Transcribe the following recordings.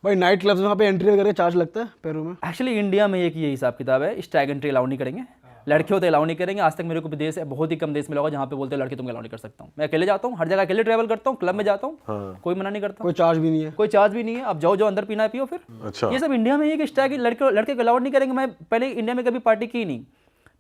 भाई night clubs में वहाँ पे एंट्री वगैरह चार्ज लगता है पेरू में? एक्चुअली इंडिया में एक ये हिसाब किताब है, स्टैग एंट्री अलाउ नहीं करेंगे, लड़कियों तो अलाउ नहीं करेंगे। आज तक मेरे को देश है, बहुत ही कम देश मिला होगा जहाँ पे बोलते हैं लड़के तुम अलाउ नहीं कर सकता हूँ। मैं अकेले जाता हूँ, हर जगह अकेले ट्रैवल करता हूँ, क्लब में जाता हूँ, कोई मना नहीं करता, कोई चार्ज भी नहीं है? कोई चार्ज भी नहीं है। अब जाओ अंदर पीना है पियो फिर। अच्छा। ये सब इंडिया में ये स्टैग लड़के को अलाउड नहीं करेंगे। मैं पहले इंडिया में कभी पार्टी की नहीं,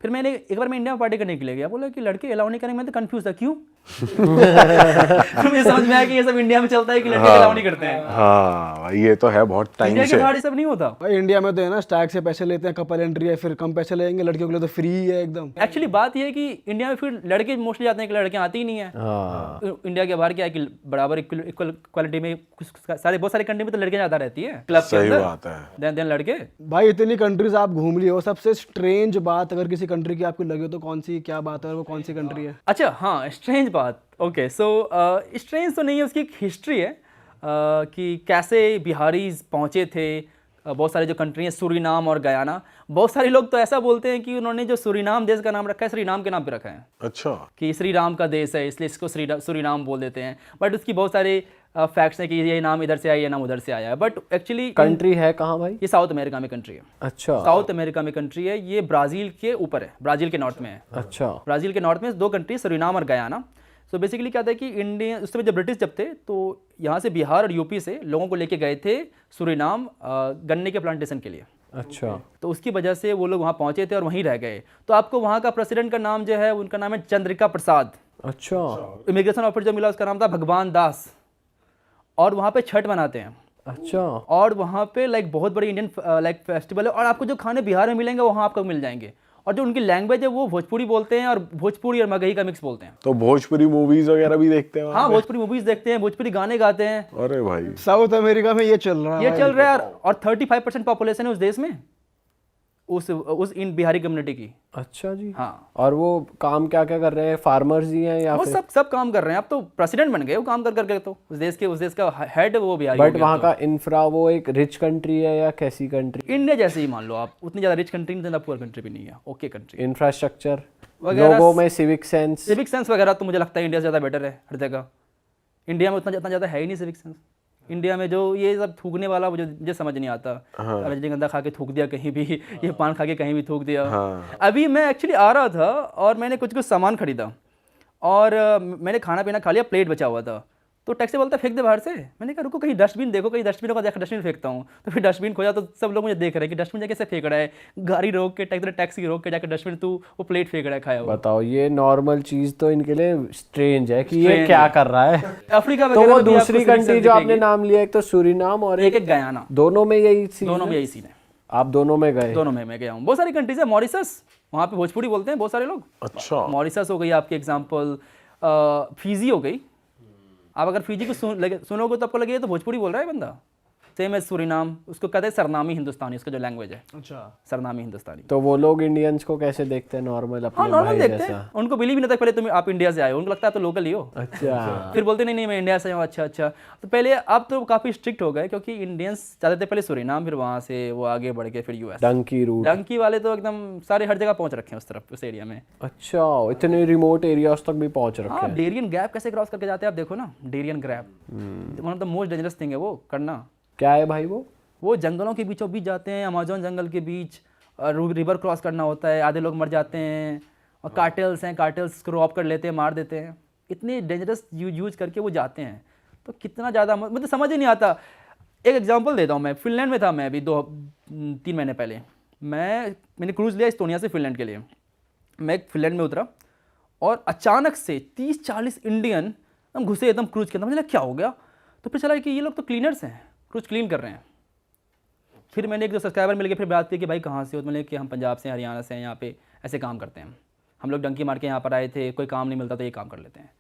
फिर मैंने एक बार मैं इंडिया में पार्टी करने के लिए गया, बोला कि लड़के अलाउ नहीं करेंगे। मैं तो कंफ्यूज था क्यों। मुझे समझ में आया कि ये सब इंडिया में चलता है कि लड़के अलाउ नहीं करते हैं। हाँ ये तो है, बहुत टाइम इंडिया से। के बाहर ये सब नहीं होता। भाई इंडिया में तो है ना, स्टैग से पैसे लेते हैं, कपल एंट्री है, फिर कम पैसे लेंगे, लड़कियों के लिए तो फ्री है एकदम। एक्चुअली बात ये है कि इंडिया में फिर लड़के मोस्टली जाते हैं कि लड़कियां आती ही नहीं है। इंडिया के बाहर क्या है कि बराबर इक्वल क्वालिटी में बहुत सारे कंट्री में तो लड़कियां ज्यादा रहती है क्लब के सही अंदर, बात है। देन लड़के। भाई इतनी कंट्रीज आप घूम लिए हो, सबसे स्ट्रेंज बात अगर किसी कंट्री की आपको लगे तो कौन सी, क्या बात है और वो कौन सी कंट्री है? अच्छा हाँ, स्ट्रेंज बात। ओके सो स्ट्रेंज तो नहीं है, उसकी एक हिस्ट्री है कि कैसे बिहारीज पहुँचे थे। बहुत सारे जो कंट्री हैं, सूरीनाम और गयाना, बहुत सारे लोग तो ऐसा बोलते हैं कि उन्होंने जो सूरीनाम देश का नाम रखा है श्रीराम के नाम पे रखा है। अच्छा। कि श्री राम का देश है इसलिए इसको सूरीनाम बोल देते हैं। बट उसकी बहुत सारे फैक्ट्स हैं कि ये नाम इधर से आया, ये नाम उधर से आया है। बट एक्चुअली कंट्री है कहाँ भाई? ये साउथ अमेरिका में कंट्री है। अच्छा। साउथ अमेरिका में कंट्री है, ये ब्राज़ील के ऊपर है, ब्राज़ील के नॉर्थ में है। अच्छा। ब्राज़ील के नॉर्थ में दो कंट्री, सूरीनाम और गयाना। सो बेसिकली क्या था कि इंडिया उस समय जब ब्रिटिश जब थे तो यहाँ से बिहार और यूपी से लोगों को लेके गए थे सूरीनाम गन्ने के प्लांटेशन के लिए। अच्छा। तो उसकी वजह से वो लोग वहाँ पहुँचे थे और वहीं रह गए। तो आपको वहाँ का प्रेसिडेंट का नाम जो है, उनका नाम है चंद्रिका प्रसाद। अच्छा। इमिग्रेशन ऑफिसर जो मिला उसका नाम था भगवान दास। और वहाँ पे छठ मनाते हैं। अच्छा। और वहाँ पे लाइक बहुत बड़ी इंडियन लाइक फेस्टिवल है। और आपको जो खाने बिहार में मिलेंगे वहाँ आपको मिल जाएंगे। और जो उनकी लैंग्वेज है वो भोजपुरी बोलते हैं, और भोजपुरी और मगही का मिक्स बोलते हैं। तो भोजपुरी मूवीज वगैरह भी देखते हैं वहाँ हाँ, पे? भोजपुरी मूवीज देखते हैं, भोजपुरी गाने गाते हैं। अरे भाई, साउथ अमेरिका में ये चल रहा है। ये चल रहा है। और 35% पॉपुलेशन है उस देश में, उस इन बिहारी कम्युनिटी की। अच्छा जी। हाँ। और वो काम क्या क्या कर रहे हैं? फार्मर्स ही हैं या वो फिर? सब काम कर रहे हैं। अब तो प्रेसिडेंट बन गए वो काम कर करके। तो उस देश का हेड वो बिहारी हो बट गया। वहाँ तो का इंफ्रा, वो एक रिच कंट्री है या कैसी कंट्री? इंडिया जैसे ही मान लो आप, उतनी ज़्यादा रिच कंट्री नहीं, ज़्यादा पुअर कंट्री भी नहीं है, ओके कंट्री। इंफ्रास्ट्रक्चर वगैरह लोगों में, सिविक सेंस वगैरह तो मुझे लगता है इंडिया से ज़्यादा बेटर है हर जगह। इंडिया में उतना ज़्यादा है ही नहीं सिविक सेंस। इंडिया में जो ये सब थूकने वाला मुझे समझ नहीं आता। रजनीगंधा खा के थूक दिया कहीं भी, ये पान खा के कहीं भी थूक दिया। अभी मैं एक्चुअली आ रहा था और मैंने कुछ सामान खरीदा और मैंने खाना पीना खा लिया, प्लेट बचा हुआ था। तो टैक्सी बोलता फेंक दे बाहर से। मैंने कहा रुको, कहीं डस्टबिन देखो, कहीं डस्टबिन को देखा, डस्टबिन फेंकता हूँ। तो फिर डस्टबिन खोजा तो सब लोग मुझे देख रहे हैं कि डस्टबिन कैसे फेंक रहा है। गाड़ी रोक के, टैक्सी रोक के जाकर डस्टबिन तू वो प्लेट फेंक रहा है खाया हुआ। बताओ, ये नॉर्मल चीज तो इनके लिए स्ट्रेंज है कि ये क्या कर रहा है। अफ्रीका तो वो दूसरी कंट्री जो आपने नाम लिया, एक तो सूरीनाम और एक गयाना, दोनों में यही सीन दोनों में यही सीन है। आप दोनों में गए? दोनों में मैं गया हूँ। बहुत सारी कंट्रीज है। मॉरिशस, वहाँ पे भोजपुरी बोलते हैं बहुत सारे लोग। अच्छा। मॉरिशस हो गई आपकी एग्जांपल, फिजी हो गई। आप अगर फिजी को सुनोगे तो आपको लगेगा तो भोजपुरी बोल रहा है बंदा। सेम है सूरीनाम, उसको कहते हैं सरनामी हिंदुस्तानी, उसका जो लैंग्वेज है। अच्छा, सरनामी हिंदुस्तानी। तो वो लोग इंडियंस को कैसे देखते हैं? नॉर्मल अपने हाँ, नॉर्मल भाई देखते जैसा? हैं। उनको बिलीव नहीं था पहले तुम आप इंडिया से आए हो, उनको लगता है तो लोकल ही हो। अच्छा। फिर बोलते नहीं मैं इंडिया से हूँ। अच्छा। तो पहले, अब तो काफ़ी स्ट्रिक्ट हो गए क्योंकि इंडियंस जाते थे पहले सूरीनाम, फिर वहाँ से वो आगे बढ़ के फिर यूएस। डंकी रूट। डंकी वाले तो एकदम सारे हर जगह पहुँच रखे हैं उस तरफ, उस एरिया में। अच्छा, इतने रिमोट एरियाज तक भी पहुंच रखे हाँ, हैं। डेरियन गैप कैसे क्रॉस करके जाते हैं आप देखो ना। Darien gap one of the most dangerous thing है वो करना। क्या है भाई वो जंगलों के बीचों बीच जाते हैं, अमेजोन जंगल के बीच, रिवर क्रॉस करना होता है, आधे लोग मर जाते हैं। और कार्टेल्स हैं, कार्टेल्स को रॉब कर लेते हैं, मार देते हैं। इतने डेंजरस यूज करके वो जाते हैं। तो कितना ज़्यादा मतलब समझ ही नहीं आता। एक एग्जांपल देता हूँ, मैं फिनलैंड में था, मैं अभी 2-3 महीने पहले मैंने क्रूज़ लिया इस्टोनिया से फिनलैंड के लिए। मैं फिनलैंड में उतरा और अचानक से 30-40 इंडियन हम घुसे एकदम क्रूज के अंदर। मुझे लगा क्या हो गया। तो फिर चला कि ये लोग तो क्लीनर्स हैं, क्रूज क्लीन कर रहे हैं। फिर मैंने एक दो सब्सक्राइबर मिल गए, फिर बात की कि भाई कहाँ से हो। तो मैंने कि हम पंजाब से, हरियाणा से हैं, यहाँ पे ऐसे काम करते हैं हम लोग। डंकी मार के यहाँ पर आए थे, कोई काम नहीं मिलता तो ये काम कर लेते हैं।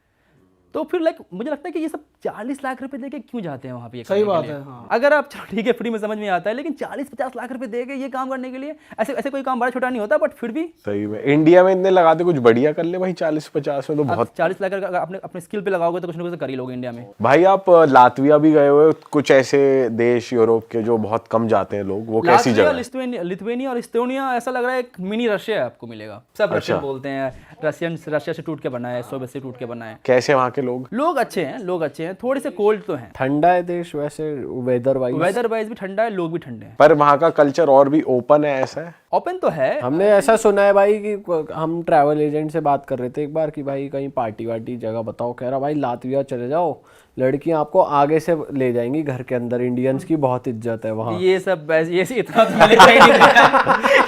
तो फिर लाइक मुझे लगता है कि ये सब 40 लाख रुपए देके क्यों जाते हैं वहाँ पे। सही बात है। हाँ। अगर आप चलो ठीक है फ्री में समझ में आता है, लेकिन 40-50 लाख रुपए देके ये काम करने के लिए, ऐसे कोई काम बड़ा छोटा नहीं होता। बट फिर भी सही में इंडिया में इतने लगाते, कुछ बढ़िया कर ले भाई। 40-50 में तो बहुत। 40 लाख अगर अपने स्किल पे लगाओगे तो कुछ ना कुछ कर ही लोगे इंडिया में। भाई आप लातविया भी गए हुए, कुछ ऐसे देश यूरोप के जो बहुत कम जाते हैं लोग, वो कैसी जगह है? लिथुआनिया और इस्टोनिया ऐसा लग रहा है एक मिनी रशिया आपको मिलेगा। सब रशियन बोलते हैं, रशिया से टूट के बना है, सोवियत से टूट के बना है। कैसे वहाँ के लोग? लोग अच्छे हैं, थोड़े से कोल्ड तो हैं। ठंडा है देश वैसे वेदर वाइज भी ठंडा है, लोग भी ठंडे हैं। पर वहाँ का कल्चर और भी ओपन है, ऐसा है? ओपन तो है। हमने ऐसा सुना है भाई कि हम ट्रैवल एजेंट से बात कर रहे थे एक बार कि भाई कहीं पार्टी वार्टी जगह बताओ, कह रहा भाई लातविया चले जाओ, लड़कियां आपको आगे से ले जाएंगी घर के अंदर, इंडियंस की बहुत इज्जत है वहाँ। ये सब ये इतना तो मैंने कहीं नहीं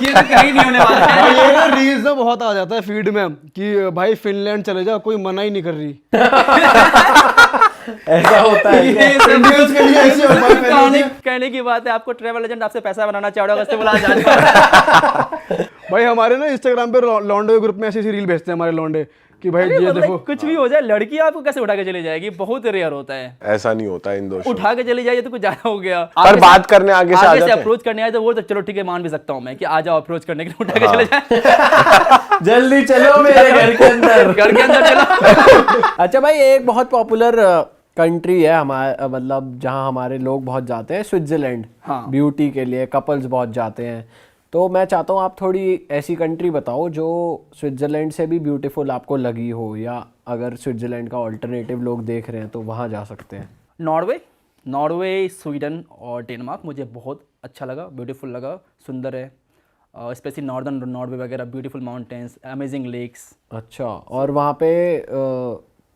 ये तो कहीं नहीं होने वाला है। भाई ये ना रील्स में बहुत आ जाता है फीड में कि भाई फिनलैंड चले जाओ, कोई मना ही नहीं कर रही। ऐसा होता है क्या? ये सब इंडियंस के लिए ऐसे होता है। कहने की बात है, आपको ट्रैवल एजेंट आपसे पैसा बनाना चाह रहा होगा, उससे बोला जाए। भाई हमारे ना इंस्टाग्राम पे लॉन्डे ग्रुप में ऐसी रिल भेजते हैं हमारे लॉन्डे कि भाई ये देखो कुछ भी हो जाए, लड़की आपको कैसे उठा के चली जाएगी, बहुत रेयर होता है। ऐसा नहीं होता इन दोस्तों। उठा के चली जाइए तो कुछ ज्यादा हो गया। पर बात करने आगे से आ जाते हैं। अप्रोच करने आए तो वो तो चलो ठीक है, मान भी सकता हूँ मैं कि आ जाओ अप्रोच करने के लिए, उठा के चले जाए। जल्दी चलो मेरे घर के अंदर। घर के अंदर चलो। अच्छा भाई, एक बहुत पॉपुलर कंट्री है हमारे, मतलब जहाँ हमारे लोग बहुत जाते हैं, स्विट्जरलैंड। हाँ। ब्यूटी के लिए कपल्स बहुत जाते हैं। तो मैं चाहता हूँ आप थोड़ी ऐसी कंट्री बताओ जो स्विट्जरलैंड से भी ब्यूटीफुल आपको लगी हो, या अगर स्विट्जरलैंड का ऑल्टरनेटिव लोग देख रहे हैं तो वहाँ जा सकते हैं। नॉर्वे, स्वीडन और डेनमार्क मुझे बहुत अच्छा लगा, ब्यूटीफुल लगा, सुंदर है। स्पेशली नॉर्दर्न नॉर्वे वगैरह, ब्यूटीफुल माउंटेन्स, अमेजिंग लेक्स। अच्छा, और वहाँ पे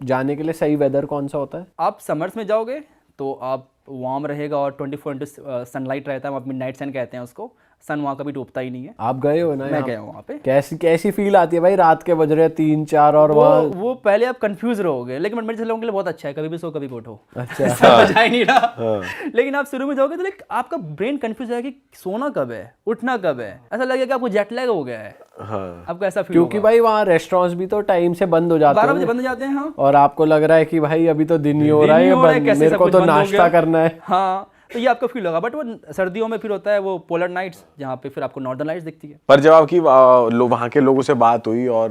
जाने के लिए सही वेदर कौन सा होता है? आप समर्स में जाओगे तो आप वार्म रहेगा और 24 सनलाइट रहता है, वहाँ मिडनाइट सन कहते हैं उसको। सन वहाँ कभी डूबता ही नहीं है। आप गए हो ना? मैं गया हूँ वहाँ पे। कैसी फील आती है भाई, रात के बज रहे 3-4 और वहाँ? वो पहले आप कंफ्यूज रहोगे, लेकिन मेरे जैसे लोगों के लिए बहुत अच्छा है, कभी भी सो कभी भी उठो। अच्छा। समझ ही नहीं रहा। लेकिन आप शुरू में जाओगे तो लाइक आपका ब्रेन कंफ्यूज है कि सोना कब है, उठना कब है, ऐसा लगेगा आपको जेट लैग हो गया है। हाँ। आपको ऐसा फील क्योंकि भाई वहाँ रेस्टोरेंट्स भी तो टाइम से बंद हो जाते 12 हैं बजे बंद हो जाते हैं। हाँ, और आपको लग रहा है कि भाई अभी तो दिन ही हो रहा है, ये बंद, कैसे मेरे सब को कुछ तो बंद हो नाश्ता गया। करना है। हाँ, तो ये आपको फील होगा। बट वो सर्दियों में फिर होता है वो पोलर नाइट्स, जहाँ पे फिर आपको नॉर्दर्न लाइट्स दिखती है। पर जब आपकी वहाँ के लोगों से बात हुई और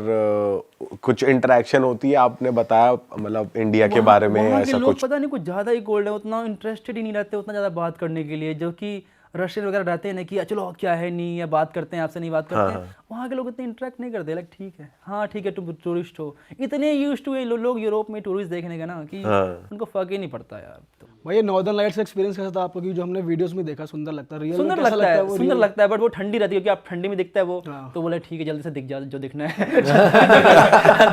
कुछ इंटरेक्शन होती है, आपने बताया मतलब इंडिया के बारे में वहाँ के ऐसा लोग कुछ? पता नहीं कुछ ज्यादा ही कोल्ड है, उतना इंटरेस्टेड ही नहीं रहते उतना ज्यादा बात करने के लिए, जो कि रशियन वगैरह रहते हैं ना कि चलो क्या है नहीं, या बात करते हैं आपसे, नहीं बात करते हैं। वहाँ के लोग इतने इंटरेक्ट नहीं करते, लाइक ठीक है, हाँ ठीक है, तुम टूरिस्ट हो। इतने यूज्ड टू लोग यूरोप में टूरिस्ट देखने का ना कि उनको फर्क ही नहीं पड़ता यार। तो भाई ये नॉर्दर्न लाइट्स का एक्सपीरियंस कैसा था आपको? कि जो हमने वीडियोस में देखा सुंदर लगता है, रियल में सुंदर कैसा लगता है, वो सुंदर लगता है, बट वो ठंडी रहती है क्योंकि आप ठंडी में दिखता है वो। तो बोले ठीक है, जल्दी से दिख जा जो दिखना है।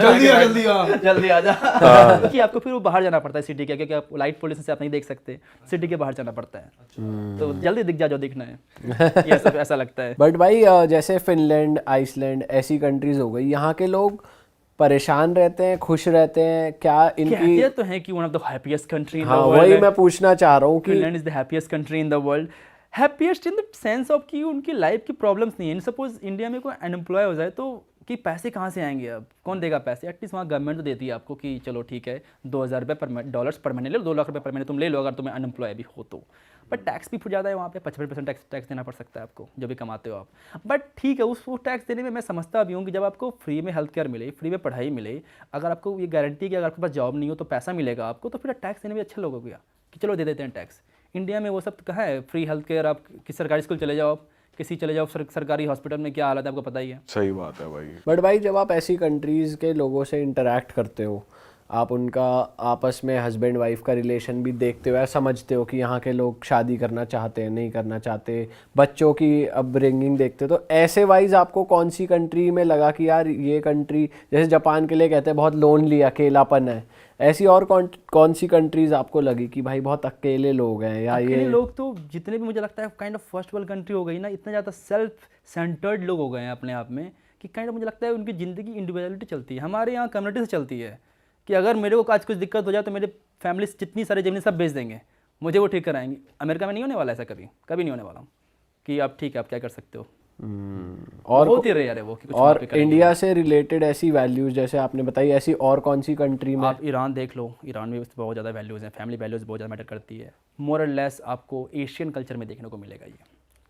जल्दी आ जा। क्योंकि आपको फिर वो बाहर जाना पड़ता है सिटी के, क्योंकि आप लाइट पोल्यूशन से आप नहीं देख सकते, सिटी के बाहर जाना पड़ता है। तो जल्दी दिख जा जो दिखना है, ये सब ऐसा लगता है। बट भाई जैसे फिनलैंड, आइसलैंड ऐसी कंट्रीज हो गई, यहाँ के लोग परेशान रहते हैं, खुश रहते हैं क्या? इनकी कहते तो हैं कि one of the happiest country in the हाँ, वर्ल्ड। वही मैं पूछना चाह रहा हूँ कि Finland is the happiest country in the world. Happiest in the sense of कि उनकी लाइफ की प्रॉब्लम्स नहीं है। सपोज इंडिया में कोई अनएम्प्लॉय हो जाए तो कि पैसे कहाँ से आएंगे, अब कौन देगा पैसे? एटलीस्ट वहाँ गवर्नमेंट तो देती है आपको कि चलो ठीक है, $2,000 पर महीने ले लो, 2 लाख रुपये पर महीने तुम ले लो अगर तुम्हें अनएम्प्लॉय भी हो तो। बट टैक्स भी फिर ज़्यादा है वहाँ पे, 55% टैक्स देना पड़ सकता है आपको जो भी कमाते हो आप। बट ठीक है, उस टैक्स देने में मैं समझता भी हूँ कि जब आपको फ्री में हेल्थ केयर मिले, फ्री में पढ़ाई मिले, अगर आपको ये गारंटी कि अगर आपके पास जॉब नहीं हो तो पैसा मिलेगा आपको, तो फिर टैक्स देने में अच्छा लोग हो गया कि चलो दे देते हैं टैक्स। इंडिया में वो सब कहाँ है? फ्री हेल्थ केयर, आप किसी सरकारी स्कूल चले जाओ, आप किसी चले जाओ सरकारी हॉस्पिटल में क्या हालत है आपको पता ही है। सही बात है भाई। बट भाई जब आप ऐसी कंट्रीज़ के लोगों से इंटरेक्ट करते हो, आप उनका आपस में हस्बैंड वाइफ का रिलेशन भी देखते हो या समझते हो कि यहाँ के लोग शादी करना चाहते हैं, नहीं करना चाहते, बच्चों की अपब्रिंगिंग देखते हो, तो ऐसे वाइज आपको कौन सी कंट्री में लगा कि यार ये कंट्री, जैसे जापान के लिए कहते हैं बहुत लोनली, अकेलापन है, ऐसी और कौन सी कंट्रीज आपको लगी कि भाई बहुत अकेले लोग हैं? या अकेले ये लोग तो जितने भी मुझे लगता है kind of first world country हो गई ना, इतना ज़्यादा सेल्फ सेंटर्ड लोग हो गए हैं अपने आप में कि काइंड ऑफ मुझे लगता है उनकी ज़िंदगी इंडिविजुअलिटी चलती है। हमारे यहाँ कम्युनिटी से चलती है कि अगर मेरे को आज कुछ दिक्कत हो जाए तो मेरे फैमिली जितनी सारी ज़मीन सब बेच देंगे, मुझे वो ठीक कराएंगे। अमेरिका में नहीं होने वाला ऐसा, कभी नहीं होने वाला कि आप ठीक है आप क्या कर सकते हो। और बहुत ही रेयर है वो कि कुछ और वहाँ पे करेंगे। इंडिया से रिलेटेड ऐसी वैल्यूज जैसे आपने बताई, ऐसी और कौन सी कंट्री में? आप ईरान देख लो, ईरान में बहुत ज़्यादा वैल्यूज़ हैं, फैमिली वैल्यूज़ बहुत ज़्यादा मैटर करती है। मोर और लेस आपको एशियन कल्चर में देखने को मिलेगा ये।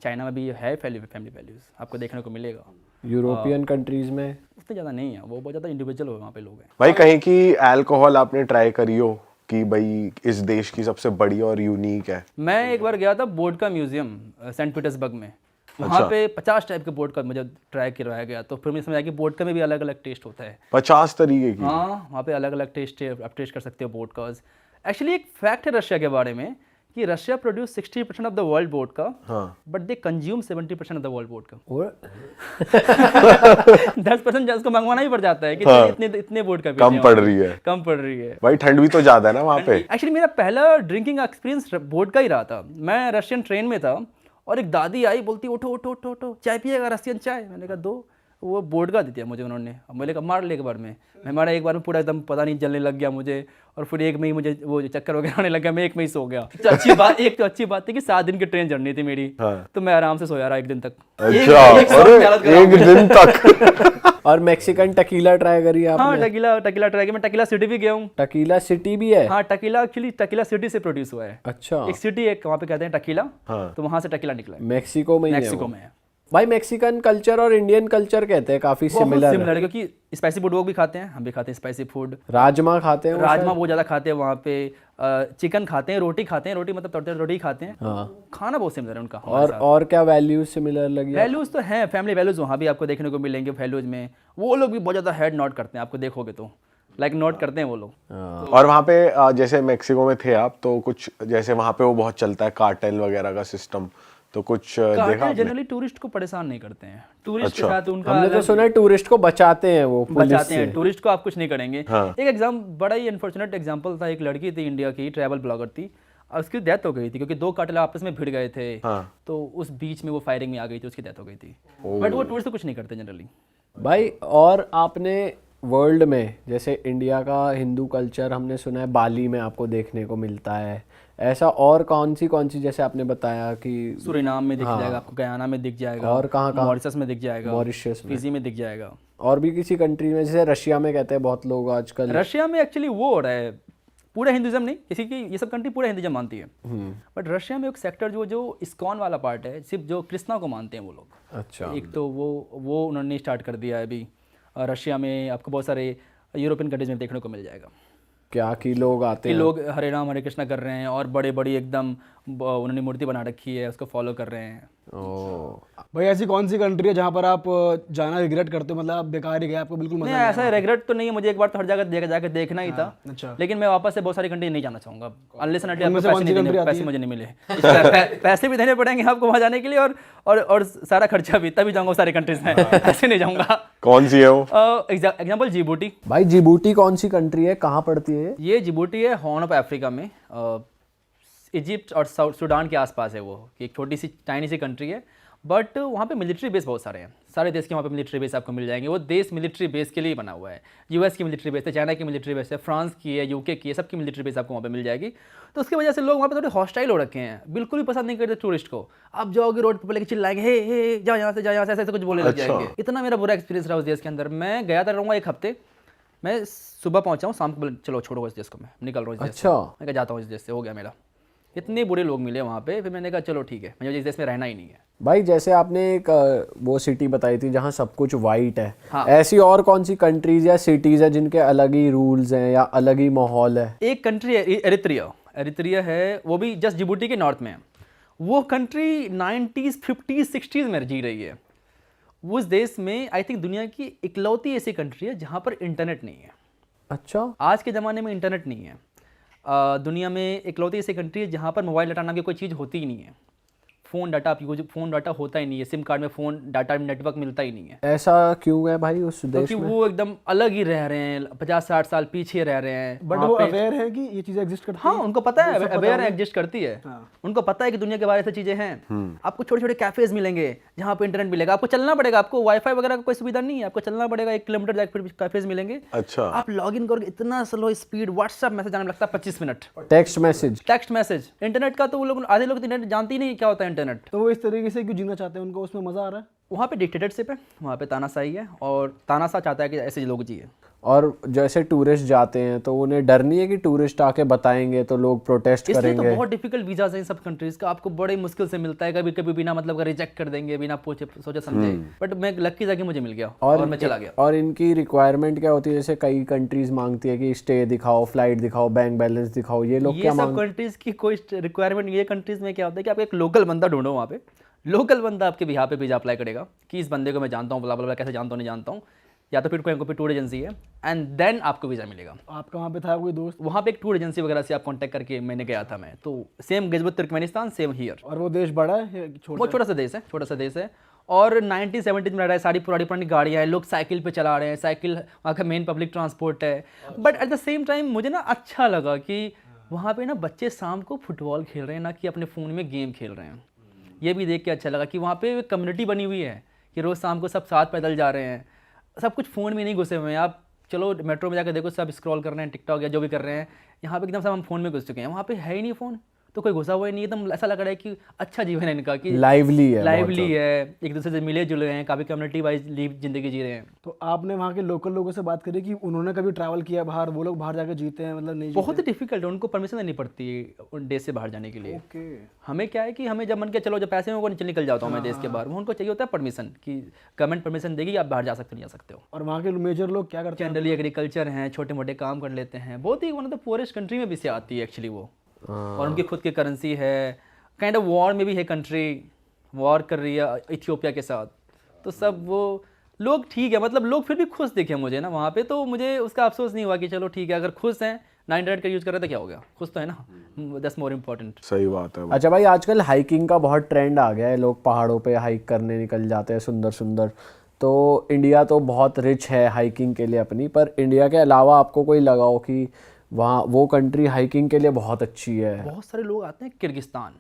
चाइना में भी है फैमिली वैल्यूज़ आपको देखने को मिलेगा। यूरोपियन कंट्रीज में उतने ज़्यादा नहीं है, वो बहुत ज़्यादा इंडिविजुअल वहाँ पे लोग हैं। भाई कहीं की अल्कोहल आपने ट्राई करी हो कि भाई इस देश की सबसे बड़ी और यूनिक है? मैं एक बार गया था वोडका म्यूजियम सेंट पीटर्सबर्ग में। वहाँ पे 50 टाइप के वोडका मुझे ट्राई करवाया गया, तो फिर मुझे समझ आया कि वोडका में भी अलग अलग टेस्ट होता है। 50 तरीके की? हाँ, वहाँ पे अलग अलग टेस्ट है, आप टेस्ट कर सकते हो वोडकाज। एक्चुअली एक फैक्ट है रशिया के बारे में कि Russia produce 60% of the world vodka, but they consume 70% of the world vodka. 10% जिसको मंगवाना ही पड़ जाता है कि इतने वोडका कम पड़ रही है। कम पड़ रही है भाई ठंड भी तो ज्यादा है ना वहाँ पे। एक्चुअली मेरा पहला ड्रिंकिंग एक्सपीरियंस वोडका ही रहा था। मैं रशियन ट्रेन में था और एक दादी आई, बोलती उठो उठो उठो उठो, चाय पिएगा, रशियन चाय। मैंने कहा दो। वो वोडका दी थी मुझे उन्होंने। अब मैंने कहा मार ले एक बार में। मैं मारा एक बार में, पूरा एकदम पता नहीं जलने लग गया मुझे, और फिर एक में ही मुझे वो चक्कर वगैरह आने लग गया, मैं एक में ही सो गया। तो अच्छी बात, एक तो अच्छी बात थी कि 7 दिन की ट्रेन जर्नी थी मेरी, तो मैं आराम से सोया रहा 1 दिन तक। अच्छा, अरे 1 दिन तक। और मैक्सिकन टकीला ट्राई करी आपने? हाँ, टकीला ट्राई किया। मैं टकीला सिटी भी गया हूँ। टकीला सिटी भी है? हाँ, टकीला एक्चुअली टकीला सिटी से प्रोड्यूस हुआ है। अच्छा। एक सिटी एक वहाँ पे कहते हैं टकीला, तो वहाँ से टकीला निकला है। मैक्सिको में ही है मैक्सिको वो? में है भाई मैक्सिकन कल्चर और इंडियन कल्चर कहते हैं काफी सिमिलर है, क्योंकि स्पाइसी फूड वो भी खाते हैं, हम भी खाते हैं स्पाइसी फूड। राजमा खाते हैं? राजमा बहुत ज्यादा खाते हैं वहाँ पे। चिकन खाते हैं, रोटी खाते हैं, रोटी मतलब तड़ते रोटी खाते हैं। हाँ। खाना बहुत सिमिलर है उनका। और क्या वैल्यूज सिमिलर लगी? वैल्यूज तो हैं, फैमिली वैल्यूज वहाँ भी आपको देखने को मिलेंगे। वैल्यूज में वो लोग भी बहुत ज्यादा हेड नोट करते हैं, आपको देखोगे तो लाइक नोट करते हैं वो लोग। और वहाँ पे जैसे मैक्सिको में थे आप, तो कुछ जैसे वहाँ पे वो बहुत चलता है कार्टेल वगैरह का सिस्टम, तो कुछ देखा आपने? जनरली टूरिस्ट को परेशान नहीं करते हैं। टूरिस्ट के साथ उनका हमने तो सुना है टूरिस्ट को बचाते हैं वो, पुलिस बचाते से। हैं। टूरिस्ट को आप कुछ नहीं करेंगे। एक बड़ा ही अनफॉर्चुनेट एग्जांपल था। एक लड़की थी इंडिया की, ट्रैवल ब्लॉगर थी, और उसकी डेथ हो गई थी क्योंकि 2 कार्टेल आपस में भिड़ गए थे। तो उस बीच में वो फायरिंग में आ गई थी, उसकी डेथ हो गई थी। बट वो टूरिस्ट को कुछ नहीं करते जनरली। भाई और आपने वर्ल्ड में, जैसे इंडिया का हिंदू कल्चर हमने सुना है बाली में आपको देखने को मिलता है, ऐसा और कौन सी जैसे आपने बताया कि सूरीनाम में दिख जाएगा आपको, गयाना में दिख जाएगा, और कहाँ मॉरिशस में दिख जाएगा, मॉरिशस में, फिजी में दिख जाएगा, और भी किसी कंट्री में, जैसे रशिया में कहते हैं बहुत लोग आजकल। रशिया में एक्चुअली वो हो रहा है, पूरा हिंदुइज्म नहीं, किसी की ये सब कंट्री पूरा हिंदुइज्म मानती है, बट रशिया में एक सेक्टर जो इस्कॉन वाला पार्ट है, सिर्फ जो कृष्णा को मानते हैं वो लोग। अच्छा। एक तो वो उन्होंने स्टार्ट कर दिया है अभी। रशिया में आपको बहुत सारे यूरोपियन कंट्रीज में देखने को मिल जाएगा क्या कि लोग आते कि हैं, लोग हरे राम हरे कृष्णा कर रहे हैं, और बड़ी बड़ी एकदम उन्होंने मूर्ति बना रखी है, उसको फॉलो कर रहे हैं। भाई ऐसी कौन सी कंट्री है जहाँ पर आप जाना रिग्रेट करते हो, मतलब आप बेकार ही गए, आपको बिल्कुल मजा नहीं, ऐसा रिग्रेट तो नहीं है, मुझे एक बार तो हर जगह जाकर देखना ही था। अच्छा। लेकिन मैं वापस से बहुत सारी कंट्री नहीं जाना चाहूंगा, अनलेस एंड उनमें से कौन सी country आती पैसे है? मुझे नहीं मिले। पैसे भी देने पड़ेंगे आपको वहाँ जाने के लिए, और सारा खर्चा भी, तभी जाऊंगा सारी कंट्रीज में, ऐसे नहीं जाऊंगा। कौन सी है वो? Example Djibouti. भाई जिबूटी कौन सी कंट्री है, कहाँ पड़ती है ये जिबूटी है हॉर्न ऑफ अफ्रीका में, इजिप्ट और सूडान के आसपास है वो, कि एक छोटी सी टाइनी सी कंट्री है, बट वहाँ पे मिलिट्री बेस बहुत सारे हैं। सारे देश के वहाँ पे मिलिट्री बेस आपको मिल जाएंगे। वो देश मिलिट्री बेस के लिए बना हुआ है। यूएस की मिलिट्री बेस है, चाइना की मिलिट्री बेस है, फ्रांस की है, यूके की है, सबकी मिलिट्री बेस आपको वहाँ पे मिल जाएगी। तो उसकी वजह से लोग वहाँ पे थोड़े हॉस्टाइल हो रखे हैं, बिल्कुल भी पसंद नहीं करते टूरिस्ट को। आप जाओगे रोड पर लेके चिल्लाएंगे, हे जाओ यहाँ से, जाओ यहाँ से, ऐसे कुछ बोलने लग जाएंगे। इतना मेरा बुरा एक्सपीरियंस रहा उस देश के अंदर। मैं गया था, रहूँगा 1 हफ्ते। मैं सुबह पहुँचा हूँ, शाम को चलो छोड़ो इस देश को, मैं निकल रहा हूँ इस देश से। मैं क्या जाता हूँ इस देश से, हो गया मेरा। इतने बुरे लोग मिले वहाँ पे, फिर मैंने कहा चलो ठीक है, मुझे इस देश में रहना ही नहीं है। भाई जैसे आपने एक वो सिटी बताई थी जहाँ सब कुछ वाइट है, हाँ। ऐसी और कौन सी कंट्रीज या सिटीज है जिनके अलग ही रूल्स हैं या अलग ही माहौल है? एक कंट्री है एरित्रिया है, वो भी जस्ट जिबूटी के नॉर्थ में है। वो कंट्री 90s 50s 60s में जी रही है। उस देश में आई थिंक दुनिया की इकलौती ऐसी कंट्री है जहाँ पर इंटरनेट नहीं है। अच्छा। आज के ज़माने में इंटरनेट नहीं है। दुनिया में इकलौती ऐसी कंट्री है जहाँ पर मोबाइल डाटा नाम की कोई चीज़ होती ही नहीं है। फ़ोन डाटा होता ही नहीं है, सिम कार्ड में फ़ोन डाटा नेटवर्क मिलता ही नहीं है। ऐसा क्यों है भाई उस देश क्योंकि में? वो एकदम अलग ही रह रहे हैं, 50-60 साल पीछे रह रहे हैं। बट वो अवेयर है कि ये चीजें एग्जिस्ट करती हाँ, हैं? उनको पता है, अवेयर एग्जिस्ट करती है। उनको पता है कि दुनिया के बारे में चीजें हैं। आपको छोटे छोटे कैफेज मिलेंगे जहाँ पे इंटरनेट मिलेगा। आपको चलना पड़ेगा, आपको वाईफाई वगैरह का कोई सुविधा नहीं है, आपको चलना पड़ेगा 1 किलोमीटर जाकर फिर कैफेज मिलेंगे। अच्छा। आप लॉग इन करोगे, इतना स्लो स्पीड, व्हाट्सएप मैसेज आने में लगता है 25 मिनट। टेक्स्ट मैसेज इंटरनेट का तो वो लोग, आधे लोग इंटरनेट जानते ही नहीं क्या होता है इंटरनेट। तो वो इस तरीके से क्यों जीना चाहते हैं, उनको उसमें मजा आ रहा है? वहाँ पे डिक्टेटरशिप है, वहाँ पे तानाशाही है, और तानाशाह चाहता है कि ऐसे लोग जिए। और जैसे टूरिस्ट जाते हैं तो उन्हें डर नहीं है कि टूरिस्ट आके बताएंगे तो लोग प्रोटेस्ट इसलिए करेंगे? तो बहुत डिफिकल्ट वीजाज हैं इन सब कंट्रीज का। आपको बड़े मुश्किल से मिलता है, कभी कभी बिना मतलब का रिजेक्ट कर देंगे, बिना पूछे सोचे समझे। बट मैं लकी जाके मुझे मिल गया और मैं चला गया। और इनकी रिक्वायरमेंट क्या होती है? जैसे कई कंट्रीज मांगती है कि स्टे दिखाओ, फ्लाइट दिखाओ, बैंक बैलेंस दिखाओ, ये लोग ये क्या सब कंट्रीज की कोई रिक्वायरमेंट नहीं है। कंट्रीज में क्या होता है कि आप एक लोकल बंदा ढूंढो वहाँ पे, लोकल बंदा आपके बिहार पे वीज़ा अप्लाई करेगा कि इस बंदे को मैं जानता हूँ, ब्ला कैसे जानता हूँ नहीं जानता हूँ, या तो फिर कोई टूर एजेंसी है, एंड देन आपको वीज़ा मिलेगा। आपका वहाँ पे था कोई दोस्त? वहाँ पे एक टूर एजेंसी वगैरह से आप कांटेक्ट करके मैंने गया था मैं, तो same Gilgit Turkmenistan, same here. और वो देश बड़ा है या छोटा? बहुत छोटा सा देश है, छोटा सा देश है, और 1970 में रह रहा है, सारी पुरानी पुरानी गाड़ियाँ हैं, लोग साइकिल पे चला रहे हैं, साइकिल वहाँ का मेन पब्लिक ट्रांसपोर्ट है। But at the same time मुझे ना अच्छा लगा कि वहाँ पे ना बच्चे शाम को फुटबॉल खेल रहे हैं, ना कि अपने फ़ोन में गेम खेल रहे हैं। ये भी देख के अच्छा लगा कि वहाँ पे कम्युनिटी बनी हुई है कि रोज़ शाम को सब साथ पैदल जा रहे हैं, सब कुछ फ़ोन में नहीं घुसे हुए हैं। आप चलो मेट्रो में जाकर देखो, सब स्क्रॉल कर रहे हैं टिकटॉक या जो भी कर रहे हैं, यहाँ पे एकदम सब हम फ़ोन में घुस चुके हैं, वहाँ पे है ही नहीं फ़ोन, तो कोई घुसा हुआ ही नहीं, एकदम ऐसा लग रहा है कि अच्छा जीवन है इनका, कि लाइवली है, लाइवली है, एक दूसरे से मिले जुले हैं, काफ़ी कम्युनिटी वाइज ज़िंदगी जी रहे हैं। तो आपने वहाँ के लोकल लोगों से बात करी कि उन्होंने कभी ट्रैवल किया बाहर, वो लोग बाहर जाकर जीते हैं मतलब नहीं? बहुत ही डिफिकल्ट है, उनको परमिशन देनी पड़ती है उन देश से बाहर जाने के लिए। ओके। हमें क्या है कि हमें जब मन के चलो, जब पैसे में वो निकल जाता हूँ मैं देश के बाहर, वो उनको चाहिए होता है परमिशन कि गवर्नमेंट परमिशन देगी, आप बाहर जा सकते हो नहीं जा सकते हो। और वहाँ के मेजर लोग क्या करते हैं? जनरली एग्रीकल्चर हैं, छोटे मोटे काम कर लेते हैं, बहुत ही one of the poorest country में भी से आती है एक्चुअली वो, और उनकी खुद की करेंसी है, काइंड ऑफ वॉर में भी है कंट्री, वॉर कर रही है इथियोपिया के साथ, तो सब वो लोग ठीक है, मतलब लोग फिर भी खुश दिखे मुझे ना वहाँ पे, तो मुझे उसका अफसोस नहीं हुआ कि चलो ठीक है, अगर खुश हैं, 9 का यूज़ कर रहे तो क्या हो गया, खुश तो है ना, दैट्स मोर इम्पोर्टेंट। सही बात है। अच्छा भाई, आजकल हाइकिंग का बहुत ट्रेंड आ गया है, लोग पहाड़ों पे हाइक करने निकल जाते हैं, सुंदर सुंदर। तो इंडिया तो बहुत रिच है हाइकिंग के लिए अपनी, पर इंडिया के अलावा आपको कोई लगा हो कि वहाँ वो कंट्री हाइकिंग के लिए बहुत अच्छी है? बहुत सारे लोग आते हैं किर्गिस्तान,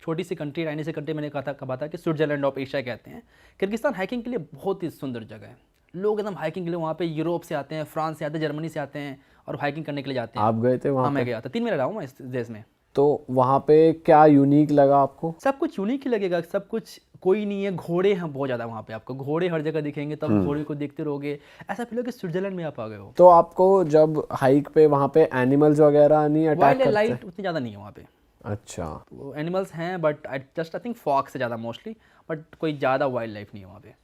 छोटी सी कंट्री, राइनी सी कंट्री, मैंने कहा था कि स्विट्जरलैंड ऑफ एशिया कहते हैं। किर्गिस्तान हाइकिंग के लिए बहुत ही सुंदर जगह है, लोग एकदम हाइकिंग के लिए वहाँ पे यूरोप से आते हैं, फ्रांस से आते हैं, जर्मनी से आते हैं और हाइकिंग करने के लिए जाते हैं। आप गए थे वहाँ? हाँ मैं गया था, 3 महीने रहा हूँ मैं इस देश में। तो वहाँ पे क्या यूनिक लगा आपको? सब कुछ यूनिक ही लगेगा, सब कुछ कोई नहीं है, घोड़े हैं बहुत ज़्यादा वहाँ पे, आपको घोड़े हर जगह दिखेंगे, तब घोड़े को देखते रहोगे, ऐसा फील हो कि स्विट्जरलैंड में आप आ गए हो। तो आपको जब हाइक पे वहाँ पे एनिमल्स वगैरह नहीं अटैक वाइल्ड करते? लाइफ उतनी ज़्यादा नहीं है वहाँ पे, अच्छा। एनिमल्स हैं बट आई थिंक फॉक्स से ज़्यादा मोस्टली, बट कोई ज़्यादा वाइल्ड लाइफ नहीं है वहाँ पे।